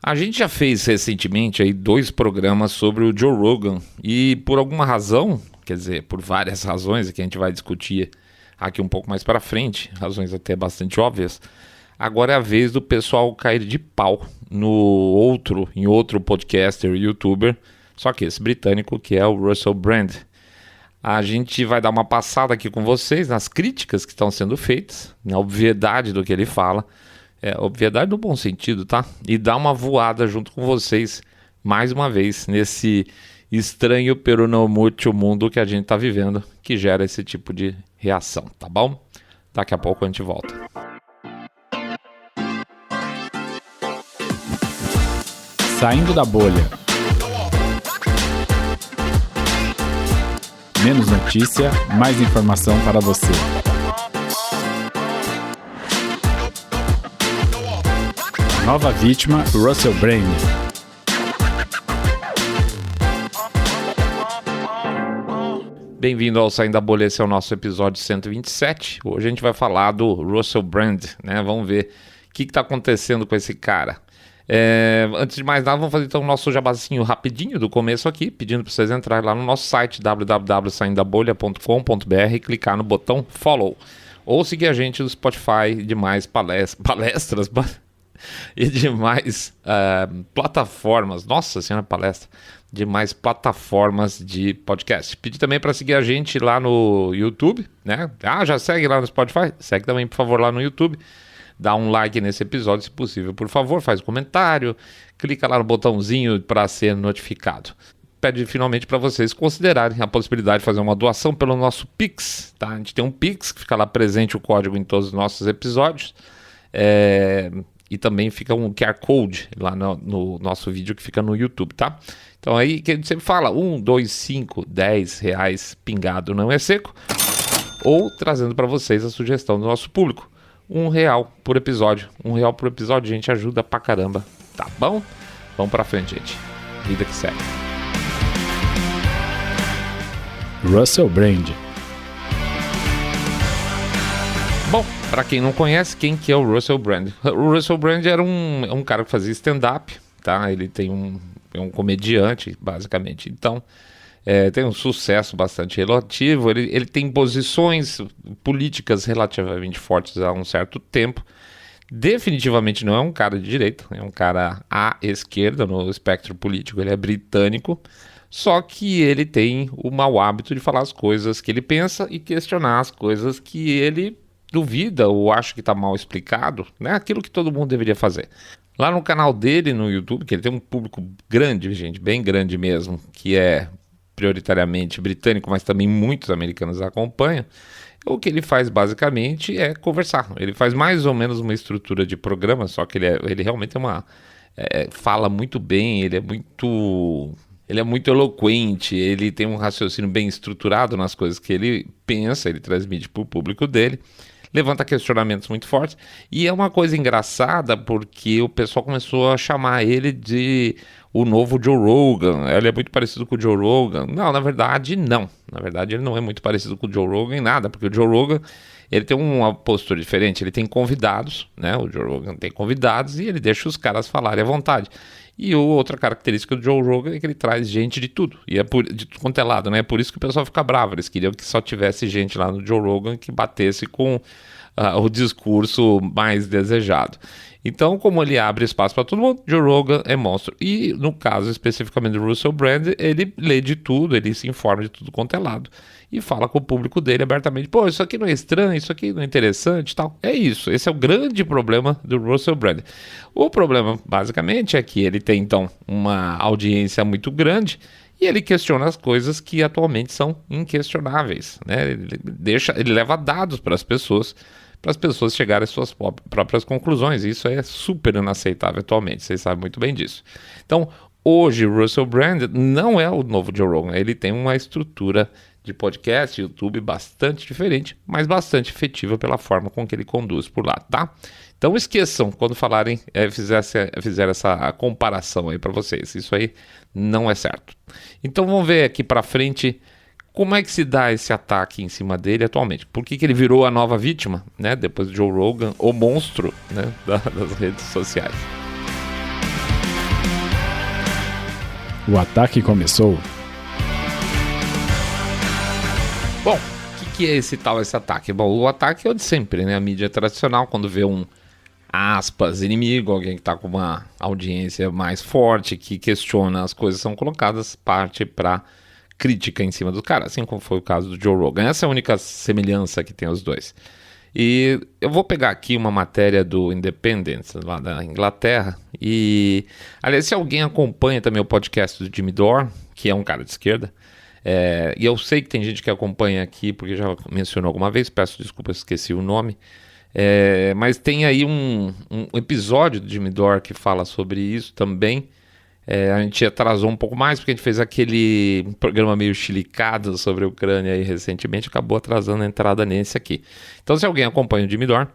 A gente já fez recentemente aí 2 programas sobre o Joe Rogan e por alguma razão, quer dizer, por várias razões que a gente vai discutir aqui um pouco mais para frente, razões até bastante óbvias, agora é a vez do pessoal cair de pau em outro podcaster e youtuber, só que esse britânico que é o Russell Brand. A gente vai dar uma passada aqui com vocês nas críticas que estão sendo feitas, na obviedade do que ele fala, obviedade no bom sentido, tá? E dar uma voada junto com vocês, mais uma vez, nesse estranho pero não muito mundo que a gente tá vivendo, que gera esse tipo de reação, tá bom? Daqui a pouco a gente volta. Saindo da bolha. Menos notícia, mais informação para você. Nova vítima, Russell Brand. Bem-vindo ao Saindo da Bolha, esse é o nosso episódio 127. Hoje a gente vai falar do Russell Brand, né? Vamos ver o que está acontecendo com esse cara. Antes de mais nada, vamos fazer então o nosso jabazinho rapidinho do começo aqui, pedindo para vocês entrarem lá no nosso site www.saindabolha.com.br e clicar no botão follow, ou seguir a gente no Spotify e demais palestras e demais plataformas, nossa senhora, palestra, demais plataformas de podcast. Pedir também para seguir a gente lá no YouTube, né? Já segue lá no Spotify? Segue também, por favor, lá no YouTube. Dá um like nesse episódio, se possível, por favor, faz um comentário, clica lá no botãozinho para ser notificado. Pede finalmente para vocês considerarem a possibilidade de fazer uma doação pelo nosso Pix, tá? A gente tem um Pix que fica lá presente o código em todos os nossos episódios, e também fica um QR Code lá no nosso vídeo que fica no YouTube, tá? Então aí que a gente sempre fala, 1, 2, 5, 10 reais pingado não é seco, ou trazendo para vocês a sugestão do nosso público. R$1 por episódio. R$1 por episódio, gente, ajuda pra caramba. Tá bom? Vamos pra frente, gente. Vida que segue. Russell Brand. Bom, pra quem não conhece, quem que é o Russell Brand? O Russell Brand era um cara que fazia stand-up, tá? Ele é um comediante, basicamente. Então, tem um sucesso bastante relativo, ele tem posições políticas relativamente fortes há um certo tempo. Definitivamente não é um cara de direita, é um cara à esquerda no espectro político, ele é britânico, só que ele tem o mau hábito de falar as coisas que ele pensa e questionar as coisas que ele duvida ou acha que está mal explicado, né? Aquilo que todo mundo deveria fazer. Lá no canal dele no YouTube, que ele tem um público grande, gente, bem grande mesmo, que é prioritariamente britânico, mas também muitos americanos acompanham, o que ele faz basicamente é conversar. Ele faz mais ou menos uma estrutura de programa, só que ele realmente fala muito bem, ele é muito eloquente, ele tem um raciocínio bem estruturado nas coisas que ele pensa, ele transmite para o público dele, levanta questionamentos muito fortes, e é uma coisa engraçada porque o pessoal começou a chamar ele de o novo Joe Rogan. Ele é muito parecido com o Joe Rogan. Não, na verdade não. Na verdade ele não é muito parecido com o Joe Rogan em nada, porque o Joe Rogan ele tem uma postura diferente, ele tem convidados, né? O Joe Rogan tem convidados e ele deixa os caras falarem à vontade. E outra característica do Joe Rogan é que ele traz gente de tudo, e de tudo quanto é lado, né? É por isso que o pessoal fica bravo, eles queriam que só tivesse gente lá no Joe Rogan que batesse com o discurso mais desejado. Então, como ele abre espaço para todo mundo, Joe Rogan é monstro. E no caso especificamente do Russell Brand, ele lê de tudo, ele se informa de tudo quanto é lado e fala com o público dele abertamente. Pô, isso aqui não é estranho, isso aqui não é interessante e tal. É isso, esse é o grande problema do Russell Brand. O problema, basicamente, é que ele tem, então, uma audiência muito grande e ele questiona as coisas que atualmente são inquestionáveis, né? Ele leva dados para as pessoas chegarem às suas próprias conclusões. Isso é super inaceitável atualmente, vocês sabem muito bem disso. Então, hoje o Russell Brand não é o novo Joe Rogan, ele tem uma estrutura de podcast, YouTube bastante diferente, mas bastante efetiva pela forma com que ele conduz por lá, tá? Então esqueçam quando falarem, fizeram essa comparação aí para vocês, isso aí não é certo. Então vamos ver aqui para frente como é que se dá esse ataque em cima dele atualmente. Por que ele virou a nova vítima, né? Depois de Joe Rogan, o monstro, né? Das redes sociais. O ataque começou. Bom, o que é esse ataque? Bom, o ataque é o de sempre, né? A mídia tradicional, quando vê um, aspas, inimigo, alguém que está com uma audiência mais forte, que questiona as coisas que são colocadas, parte para crítica em cima do cara, assim como foi o caso do Joe Rogan. Essa é a única semelhança que tem os dois. E eu vou pegar aqui uma matéria do Independent, lá da Inglaterra, e, aliás, se alguém acompanha também o podcast do Jimmy Dore, que é um cara de esquerda, e eu sei que tem gente que acompanha aqui, porque já mencionou alguma vez, peço desculpa, esqueci o nome, mas tem aí um episódio do Jimmy Dore que fala sobre isso também. A gente atrasou um pouco mais, porque a gente fez aquele programa meio chilicado sobre a Ucrânia aí recentemente, acabou atrasando a entrada nesse aqui. Então, se alguém acompanha o Jimmy Dore,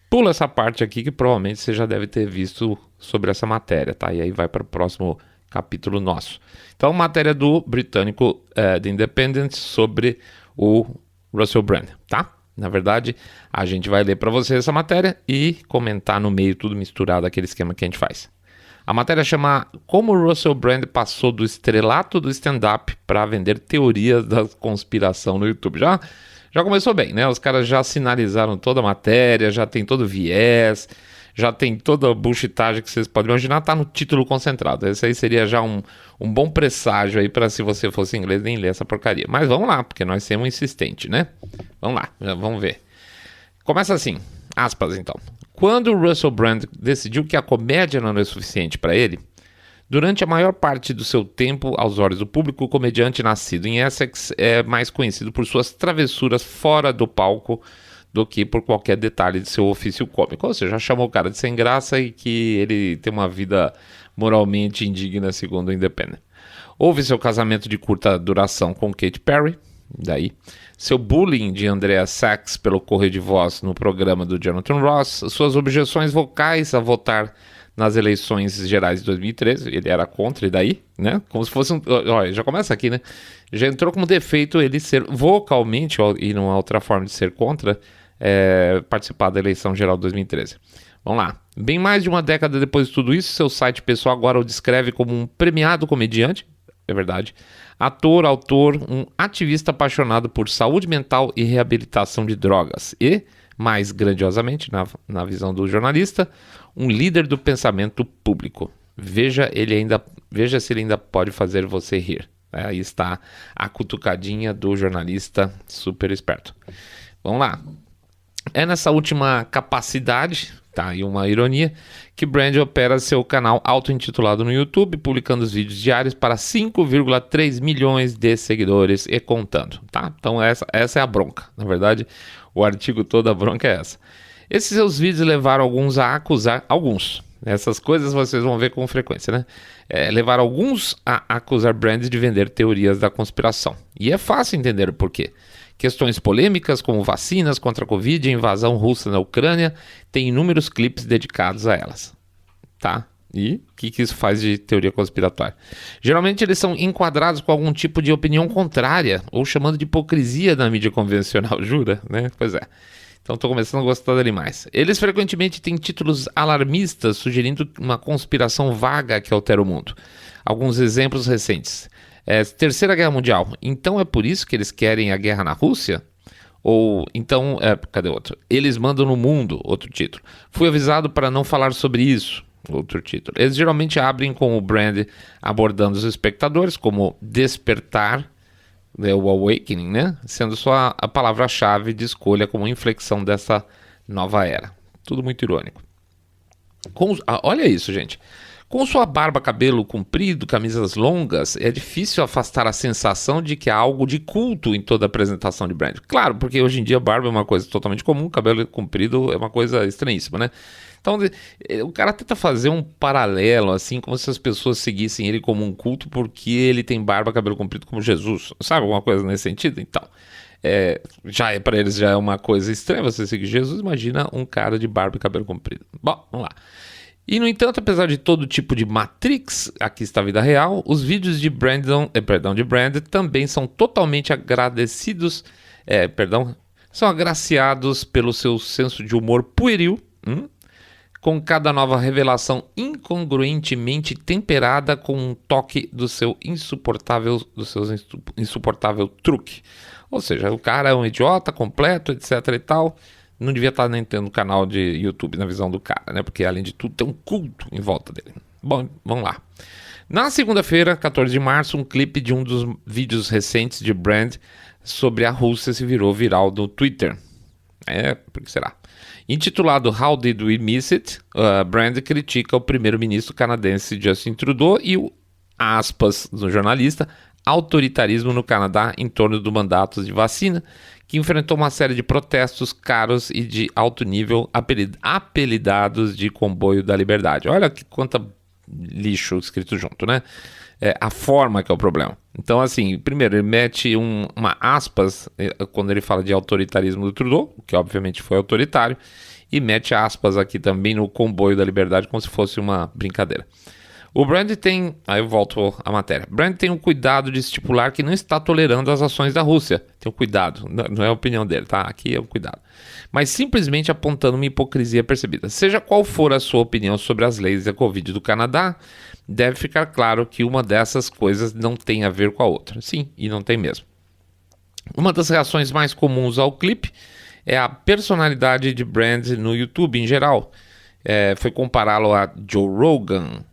pula essa parte aqui que provavelmente você já deve ter visto sobre essa matéria, tá? E aí vai para o próximo capítulo nosso. Então, matéria do britânico The Independent sobre o Russell Brand, tá? Na verdade, a gente vai ler para você essa matéria e comentar no meio, tudo misturado, aquele esquema que a gente faz. A matéria chama Como o Russell Brand passou do estrelato do stand-up para vender teorias da conspiração no YouTube. Já começou bem, né? Os caras já sinalizaram toda a matéria, já tem todo o viés, já tem toda a bullshitagem que vocês podem imaginar, tá no título concentrado. Esse aí seria já um bom presságio aí para, se você fosse inglês, nem ler essa porcaria. Mas vamos lá, porque nós somos insistentes, né? Vamos lá, vamos ver. Começa assim, aspas então. Quando o Russell Brand decidiu que a comédia não era suficiente para ele, durante a maior parte do seu tempo, aos olhos do público, o comediante nascido em Essex é mais conhecido por suas travessuras fora do palco do que por qualquer detalhe de seu ofício cômico. Ou seja, já chamou o cara de sem graça e que ele tem uma vida moralmente indigna, segundo o Independent. Houve seu casamento de curta duração com Katy Perry, daí seu bullying de Andrea Sachs pelo correio de voz no programa do Jonathan Ross, suas objeções vocais a votar nas eleições gerais de 2013, ele era contra, e daí, né, como se fosse olha, já começa aqui, né, já entrou como defeito ele ser vocalmente, e não há outra forma de ser contra, participar da eleição geral de 2013. Vamos lá. Bem mais de uma década depois de tudo isso, seu site pessoal agora o descreve como um premiado comediante, é verdade, ator, autor, um ativista apaixonado por saúde mental e reabilitação de drogas e, mais grandiosamente, na visão do jornalista, um líder do pensamento público. Veja se ele ainda pode fazer você rir. Aí está a cutucadinha do jornalista super esperto. Vamos lá. É nessa última capacidade, tá aí uma ironia, que Brand opera seu canal auto-intitulado no YouTube, publicando os vídeos diários para 5,3 milhões de seguidores e contando, tá? Então essa é a bronca. Na verdade, o artigo todo da bronca é essa. Esses seus vídeos levaram alguns a acusar... Essas coisas vocês vão ver com frequência, né? Levaram alguns a acusar Brand de vender teorias da conspiração. E é fácil entender o porquê. Questões polêmicas como vacinas contra a Covid e a invasão russa na Ucrânia têm inúmeros clipes dedicados a elas. Tá? E o que isso faz de teoria conspiratória? Geralmente eles são enquadrados com algum tipo de opinião contrária ou chamando de hipocrisia na mídia convencional, jura? Né? Pois é. Então estou começando a gostar dele mais. Eles frequentemente têm títulos alarmistas sugerindo uma conspiração vaga que altera o mundo. Alguns exemplos recentes. Terceira Guerra Mundial. Então é por isso que eles querem a guerra na Rússia? Ou então, cadê outro? Eles mandam no mundo, outro título. Fui avisado para não falar sobre isso, outro título. Eles geralmente abrem com o Brand abordando os espectadores como despertar, o awakening, né? Sendo só a palavra-chave de escolha como inflexão dessa nova era. Tudo muito irônico. Olha isso, gente. Com sua barba, cabelo comprido, camisas longas, é difícil afastar a sensação de que há algo de culto em toda a apresentação de Brand. Claro, porque hoje em dia barba é uma coisa totalmente comum, cabelo comprido é uma coisa estranhíssima, né? Então o cara tenta fazer um paralelo, assim, como se as pessoas seguissem ele como um culto porque ele tem barba, cabelo comprido como Jesus. Sabe alguma coisa nesse sentido? Então, para eles já é uma coisa estranha você seguir Jesus, imagina um cara de barba e cabelo comprido. Bom, vamos lá. E, no entanto, apesar de todo tipo de Matrix, aqui está a vida real, os vídeos de Brand também são totalmente são agraciados pelo seu senso de humor pueril, com cada nova revelação incongruentemente temperada com um toque do seu insuportável truque. Ou seja, o cara é um idiota completo, etc e tal. Não devia estar nem tendo canal de YouTube na visão do cara, né? Porque além de tudo tem um culto em volta dele. Bom, vamos lá. Na segunda-feira, 14 de março, um clipe de um dos vídeos recentes de Brand sobre a Rússia se virou viral no Twitter. Por que será? Intitulado How Did We Miss It? Brand critica o primeiro-ministro canadense Justin Trudeau e o, aspas, do jornalista, autoritarismo no Canadá em torno do mandato de vacina, que enfrentou uma série de protestos caros e de alto nível apelidados de comboio da liberdade. Olha que quanta lixo escrito junto, né? A forma que é o problema. Então, assim, primeiro, ele mete uma aspas quando ele fala de autoritarismo do Trudeau, que obviamente foi autoritário, e mete aspas aqui também no comboio da liberdade como se fosse uma brincadeira. O Brand tem... Aí eu volto à matéria. Brand tem um cuidado de estipular que não está tolerando as ações da Rússia. Tem um cuidado, não é a opinião dele, tá? Aqui é um cuidado. Mas simplesmente apontando uma hipocrisia percebida. Seja qual for a sua opinião sobre as leis da Covid do Canadá, deve ficar claro que uma dessas coisas não tem a ver com a outra. Sim, e não tem mesmo. Uma das reações mais comuns ao clipe é a personalidade de Brand no YouTube em geral. Foi compará-lo a Joe Rogan.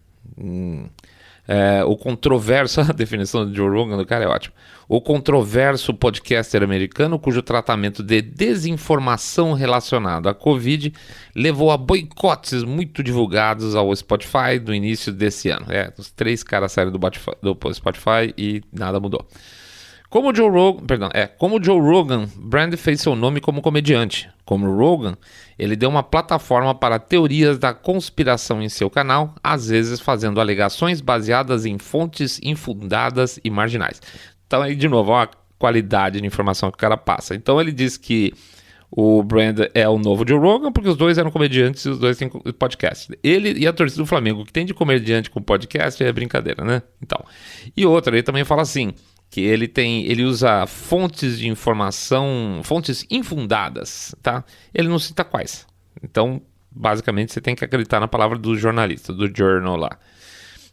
O controverso, a definição de Joe Rogan do cara é ótimo. O controverso podcaster americano cujo tratamento de desinformação relacionado à Covid levou a boicotes muito divulgados ao Spotify no início desse ano. Os 3 caras saíram do Spotify e nada mudou. Como Joe Rogan, Brand fez seu nome como comediante. Como Rogan, ele deu uma plataforma para teorias da conspiração em seu canal, às vezes fazendo alegações baseadas em fontes infundadas e marginais. Então aí, de novo, olha a qualidade de informação que o cara passa. Então ele diz que o Brand é o novo Joe Rogan, porque os dois eram comediantes e os dois têm podcast. Ele e a torcida do Flamengo, que tem de comediante com podcast, é brincadeira, né? Então. E outra, ele também fala assim, que ele usa fontes de informação, fontes infundadas, tá? Ele não cita quais. Então, basicamente, você tem que acreditar na palavra do jornalista, do journal lá.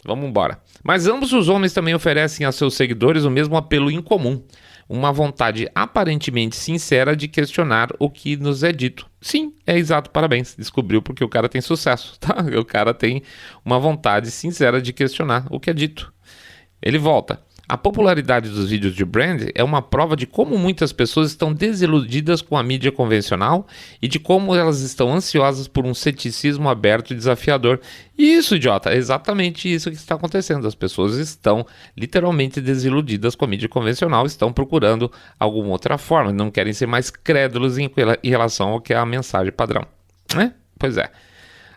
Vamos embora. Mas ambos os homens também oferecem a seus seguidores o mesmo apelo incomum. Uma vontade aparentemente sincera de questionar o que nos é dito. Sim, é exato, parabéns. Descobriu porque o cara tem sucesso, tá? O cara tem uma vontade sincera de questionar o que é dito. Ele volta. A popularidade dos vídeos de Brand é uma prova de como muitas pessoas estão desiludidas com a mídia convencional e de como elas estão ansiosas por um ceticismo aberto e desafiador. E isso, idiota, é exatamente isso que está acontecendo. As pessoas estão literalmente desiludidas com a mídia convencional, estão procurando alguma outra forma, não querem ser mais crédulos em relação ao que é a mensagem padrão. Pois é.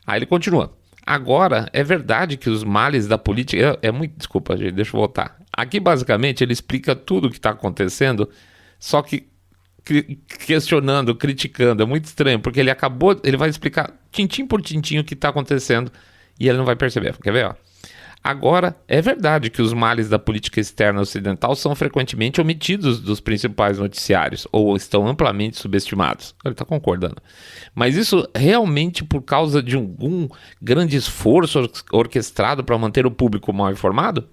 Aí ele continua. Agora, é verdade que os males da política... Desculpa, gente, deixa eu voltar. Aqui, basicamente, ele explica tudo o que está acontecendo, só que questionando, criticando. É muito estranho, porque ele vai explicar tintim por tintim o que está acontecendo e ele não vai perceber. Quer ver? Agora, é verdade que os males da política externa ocidental são frequentemente omitidos dos principais noticiários ou estão amplamente subestimados. Ele está concordando. Mas isso realmente por causa de algum grande esforço orquestrado para manter o público mal informado?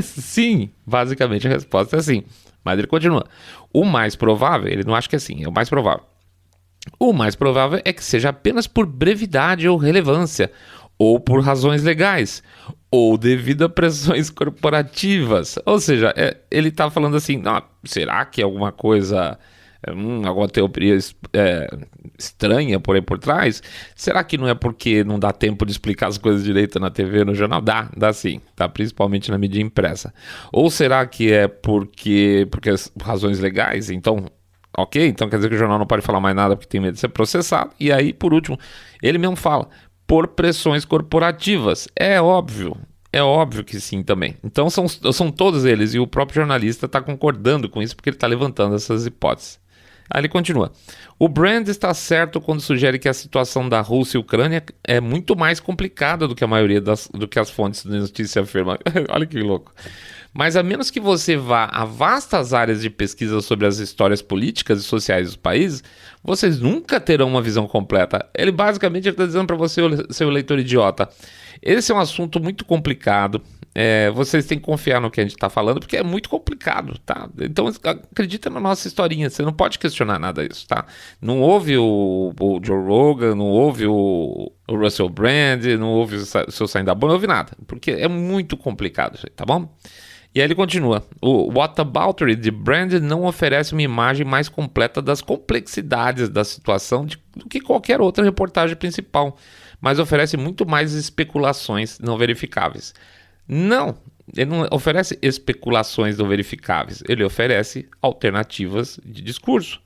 Sim, basicamente a resposta é sim. Mas ele continua. O mais provável, ele não acha que é sim, é o mais provável. O mais provável é que seja apenas por brevidade ou relevância, ou por razões legais, ou devido a pressões corporativas. Ou seja, ele está falando assim, será que é alguma coisa, alguma teoria estranha por aí por trás? Será que não é porque não dá tempo de explicar as coisas direito na TV, no jornal? Dá sim, tá? Principalmente na mídia impressa. Ou será que é porque razões legais? Então... Ok, então quer dizer que o jornal não pode falar mais nada porque tem medo de ser processado. E aí, por último, ele mesmo fala, por pressões corporativas. É óbvio que sim também. Então são todos eles, e o próprio jornalista está concordando com isso porque ele está levantando essas hipóteses. Aí ele continua. O Brand está certo quando sugere que a situação da Rússia e Ucrânia é muito mais complicada do que a maioria do que as fontes de notícia afirmam. Olha que louco. Mas a menos que você vá a vastas áreas de pesquisa sobre as histórias políticas e sociais dos países, vocês nunca terão uma visão completa. Ele basicamente está dizendo para você, seu leitor idiota, esse é um assunto muito complicado. Vocês têm que confiar no que a gente está falando, porque é muito complicado, tá? Então acredita na nossa historinha, você não pode questionar nada disso, tá? Não ouve o Joe Rogan, não ouve o Russell Brand, não ouve o seu Saindo da Bolha, não ouve nada, porque é muito complicado, tá bom? E aí ele continua, o Whataboutery de Brand não oferece uma imagem mais completa das complexidades da situação do que qualquer outra reportagem principal, mas oferece muito mais especulações não verificáveis. Não, ele não oferece especulações não verificáveis, ele oferece alternativas de discurso.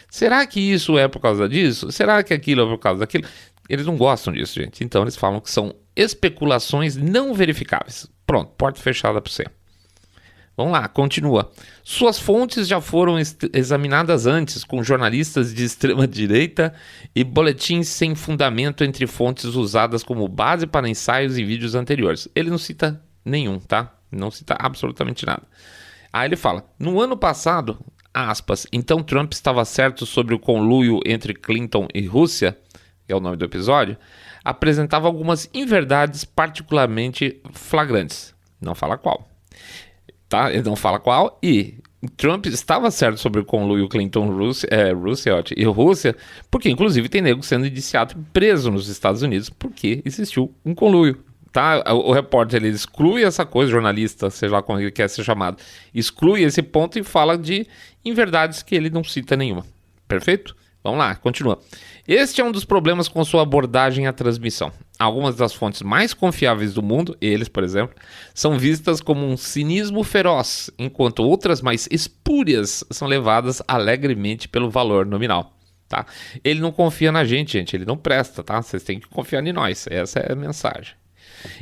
Será que isso é por causa disso? Será que aquilo é por causa daquilo? Eles não gostam disso, gente, então eles falam que são especulações não verificáveis. Pronto, porta fechada para você. Vamos lá, continua. Suas fontes já foram examinadas antes com jornalistas de extrema direita e boletins sem fundamento entre fontes usadas como base para ensaios e vídeos anteriores. Ele não cita nenhum, tá? Não cita absolutamente nada. Aí ele fala, no ano passado, aspas, então Trump estava certo sobre o conluio entre Clinton e Rússia, que é o nome do episódio, apresentava algumas inverdades particularmente flagrantes. Não fala qual. Tá? Ele não fala qual. E Trump estava certo sobre o conluio Clinton-Rússia e Rússia, porque inclusive tem nego sendo indiciado e preso nos Estados Unidos porque existiu um conluio. Tá? O repórter ele exclui essa coisa, jornalista, seja lá como ele quer ser chamado, exclui esse ponto e fala de inverdades que ele não cita nenhuma. Perfeito? Vamos lá, continua. Este é um dos problemas com sua abordagem à transmissão. Algumas das fontes mais confiáveis do mundo, eles, por exemplo, são vistas como um cinismo feroz, enquanto outras mais espúrias são levadas alegremente pelo valor nominal. Tá? Ele não confia na gente, ele não presta, tá? Vocês têm que confiar em nós, essa é a mensagem.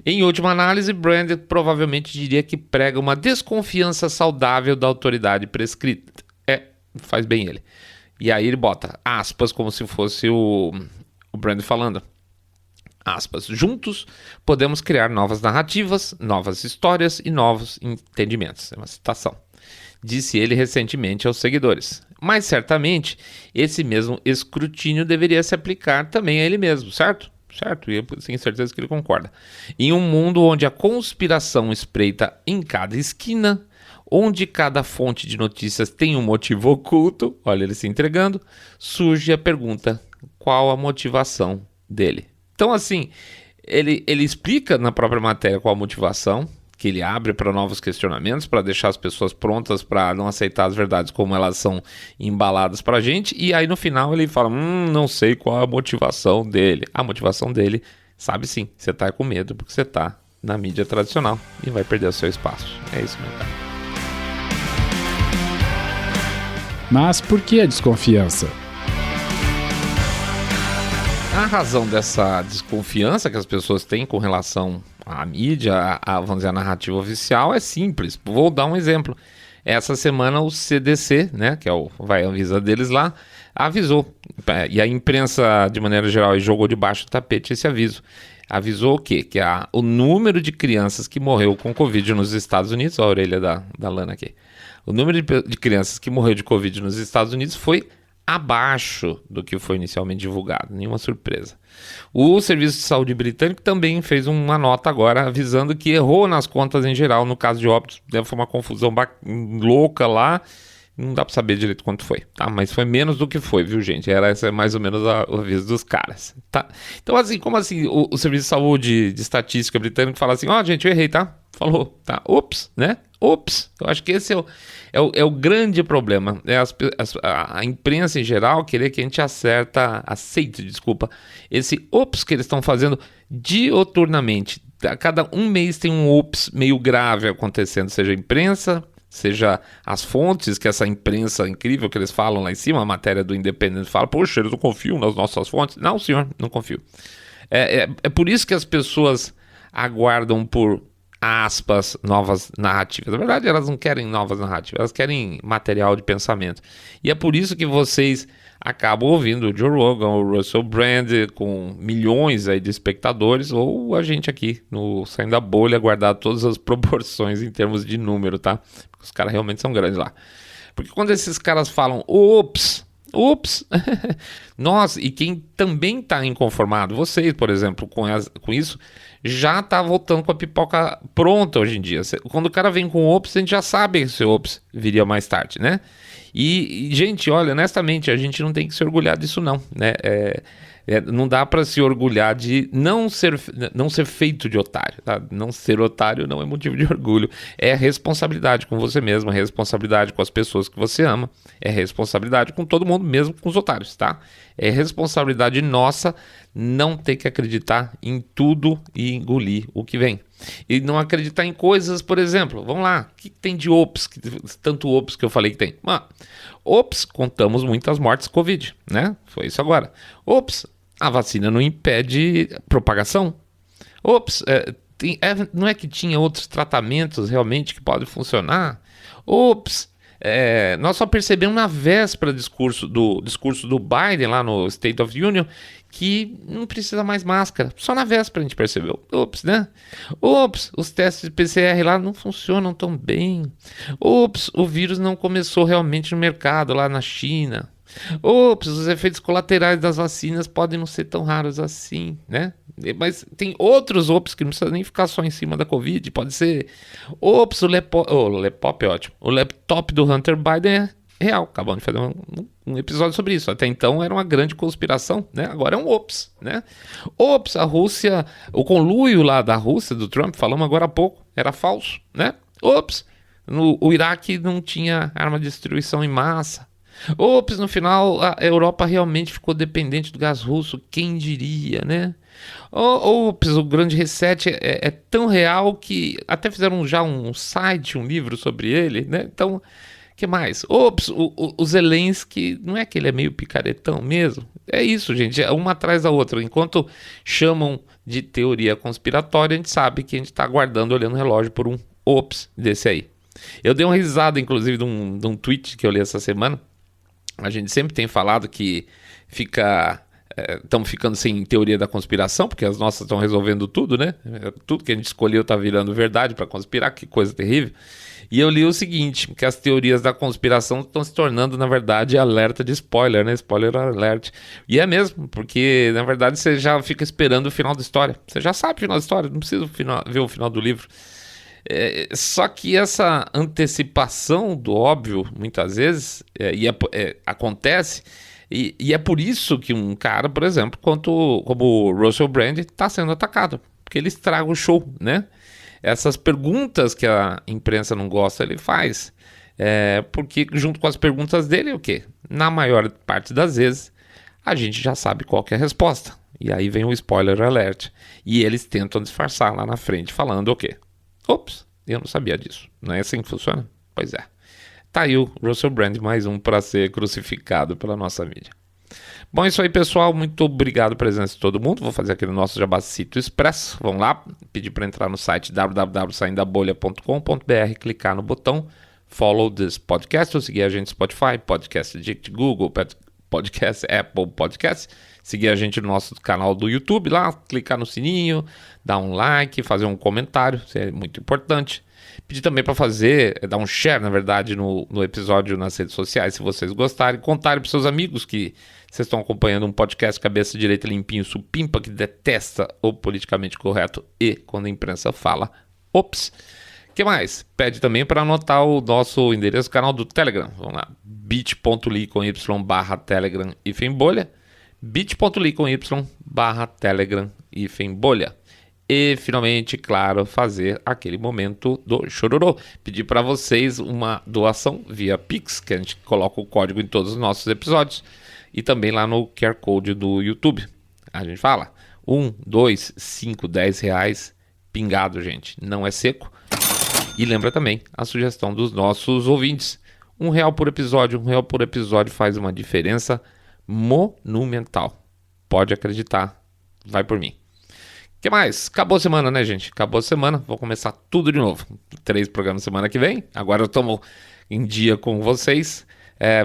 Em última análise, Brand provavelmente diria que prega uma desconfiança saudável da autoridade prescrita. Faz bem ele. E aí ele bota aspas como se fosse o Brand falando. Aspas, juntos podemos criar novas narrativas, novas histórias e novos entendimentos. É uma citação. Disse ele recentemente aos seguidores. Mas certamente esse mesmo escrutínio deveria se aplicar também a ele mesmo, certo? Certo, e eu tenho certeza que ele concorda. Em um mundo onde a conspiração espreita em cada esquina, onde cada fonte de notícias tem um motivo oculto, olha ele se entregando, surge a pergunta, qual a motivação dele? Então assim, ele explica na própria matéria qual a motivação, que ele abre para novos questionamentos, para deixar as pessoas prontas para não aceitar as verdades como elas são embaladas para a gente, e aí no final ele fala, não sei qual a motivação dele. A motivação dele, sabe sim, você está com medo porque você está na mídia tradicional e vai perder o seu espaço. É isso, meu cara. Mas por que a desconfiança? A razão dessa desconfiança que as pessoas têm com relação à mídia, vamos dizer, a narrativa oficial, é simples. Vou dar um exemplo. Essa semana o CDC, né, que é a Anvisa deles lá, avisou. E a imprensa, de maneira geral, jogou debaixo do tapete esse aviso. Avisou o quê? Que o número de crianças que morreu com Covid nos Estados Unidos, olha a orelha da Lana aqui. O número de crianças que morreu de Covid nos Estados Unidos foi abaixo do que foi inicialmente divulgado, nenhuma surpresa. O Serviço de Saúde Britânico também fez uma nota agora avisando que errou nas contas em geral, no caso de óbitos, foi uma confusão louca lá, não dá para saber direito quanto foi, tá? Mas foi menos do que foi, viu, gente? Essa é mais ou menos o aviso dos caras, tá? Então, assim, como assim o Serviço de Saúde de Estatística Britânico fala assim, gente, eu errei, tá? Falou, tá? Ops, né? Ops, eu acho que esse é o grande problema. A imprensa em geral querer que a gente aceite, esse ops que eles estão fazendo dioturnamente. A cada um mês tem um ops meio grave acontecendo, seja a imprensa, seja as fontes, que essa imprensa incrível que eles falam lá em cima, a matéria do Independent fala, poxa, eles não confiam nas nossas fontes. Não, senhor, não confio. É por isso que as pessoas aguardam por aspas, novas narrativas. Na verdade, elas não querem novas narrativas, elas querem material de pensamento. E é por isso que vocês acabam ouvindo o Joe Rogan, o Russell Brand, com milhões aí de espectadores, ou a gente aqui no Saindo da Bolha, guardar todas as proporções em termos de número, tá? Porque os caras realmente são grandes lá. Porque quando esses caras falam, ops, nossa, e quem também está inconformado, vocês, por exemplo, com isso, já está voltando com a pipoca pronta hoje em dia. Quando o cara vem com ops, a gente já sabe que esse ops viria mais tarde, né? E, gente, olha, honestamente, a gente não tem que se orgulhar disso não, né? Não dá para se orgulhar de não ser feito de otário, tá? Não ser otário não é motivo de orgulho. É responsabilidade com você mesmo, é responsabilidade com as pessoas que você ama, é responsabilidade com todo mundo, mesmo com os otários, tá? É responsabilidade nossa não ter que acreditar em tudo e engolir o que vem. E não acreditar em coisas, por exemplo, vamos lá, o que tem de ops, tanto ops que eu falei que tem? Ops, contamos muitas mortes Covid, né? Foi isso agora. Ops, a vacina não impede propagação. Ops, não é que tinha outros tratamentos realmente que podem funcionar? Ops, nós só percebemos na véspera do discurso do Biden lá no State of the Union que não precisa mais máscara. Só na véspera a gente percebeu. Ops, né? Ops, os testes de PCR lá não funcionam tão bem. Ops, o vírus não começou realmente no mercado lá na China. Ops, os efeitos colaterais das vacinas podem não ser tão raros assim, né? Mas tem outros ops que não precisa nem ficar só em cima da Covid. Pode ser, ops, o laptop é ótimo. O laptop do Hunter Biden é real. Acabamos de fazer um episódio sobre isso. Até então era uma grande conspiração, né? Agora é um ops, né? Ops, a Rússia, o conluio lá da Rússia, do Trump, falamos agora há pouco, era falso, né? Ops, o Iraque não tinha arma de destruição em massa. Ops, no final a Europa realmente ficou dependente do gás russo, quem diria, né? Ops, o grande reset é tão real que até fizeram já um site, um livro sobre ele, né? Então, que mais? Ops, o Zelensky, não é que ele é meio picaretão mesmo? É isso, gente, é uma atrás da outra. Enquanto chamam de teoria conspiratória, a gente sabe que a gente está aguardando, olhando o relógio por um ops desse aí. Eu dei uma risada, inclusive, de um tweet que eu li essa semana. A gente sempre tem falado que estamos ficando sem teoria da conspiração, porque as nossas estão resolvendo tudo, né? Tudo que a gente escolheu está virando verdade para conspirar, que coisa terrível. E eu li o seguinte, que as teorias da conspiração estão se tornando, na verdade, alerta de spoiler, né? Spoiler alert. E é mesmo, porque, na verdade, você já fica esperando o final da história. Você já sabe o final da história, não precisa ver o final do livro. Só que essa antecipação do óbvio, muitas vezes, acontece, e é por isso que um cara, por exemplo, como o Russell Brand, está sendo atacado, porque ele estraga o show, né? Essas perguntas que a imprensa não gosta, ele faz, porque junto com as perguntas dele, o quê? Na maior parte das vezes, a gente já sabe qual que é a resposta, e aí vem o spoiler alert, e eles tentam disfarçar lá na frente, falando o quê? Ops, eu não sabia disso. Não é assim que funciona? Pois é. Tá aí o Russell Brand, mais um para ser crucificado pela nossa mídia. Bom, é isso aí, pessoal. Muito obrigado pela presença de todo mundo. Vou fazer aqui no nosso Jabacito Expresso. Vamos lá. Pedir para entrar no site www.saindabolha.com.br, clicar no botão Follow this podcast, ou seguir a gente no Spotify, Podcast Addict, Google, Podcast, Apple Podcast. Seguir a gente no nosso canal do YouTube lá, clicar no sininho, dar um like, fazer um comentário, isso é muito importante. Pedir também para dar um share, na verdade, no episódio nas redes sociais, se vocês gostarem. Contarem para seus amigos que vocês estão acompanhando um podcast cabeça direita limpinho, supimpa, que detesta o politicamente correto e quando a imprensa fala, ops. O que mais? Pede também para anotar o nosso endereço do canal do Telegram. Vamos lá, bit.ly/Telegram/bolha. bit.ly/Telegram/bolha. E finalmente, claro, fazer aquele momento do chororô. Pedir para vocês uma doação via Pix, que a gente coloca o código em todos os nossos episódios. E também lá no QR Code do YouTube. A gente fala 1, 2, 5, 10 reais pingado, gente. Não é seco. E lembra também a sugestão dos nossos ouvintes. R$1 por episódio. R$1 por episódio faz uma diferença monumental. Pode acreditar. Vai por mim. O que mais? Acabou a semana, né, gente? Acabou a semana. Vou começar tudo de novo. 3 programas semana que vem. Agora eu tomo em dia com vocês.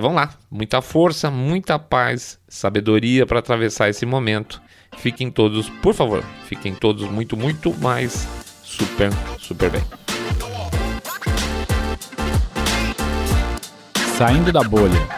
Vamos lá, muita força, muita paz, sabedoria para atravessar esse momento. Fiquem todos, por favor, fiquem todos muito, muito mais super, super bem. Saindo da bolha.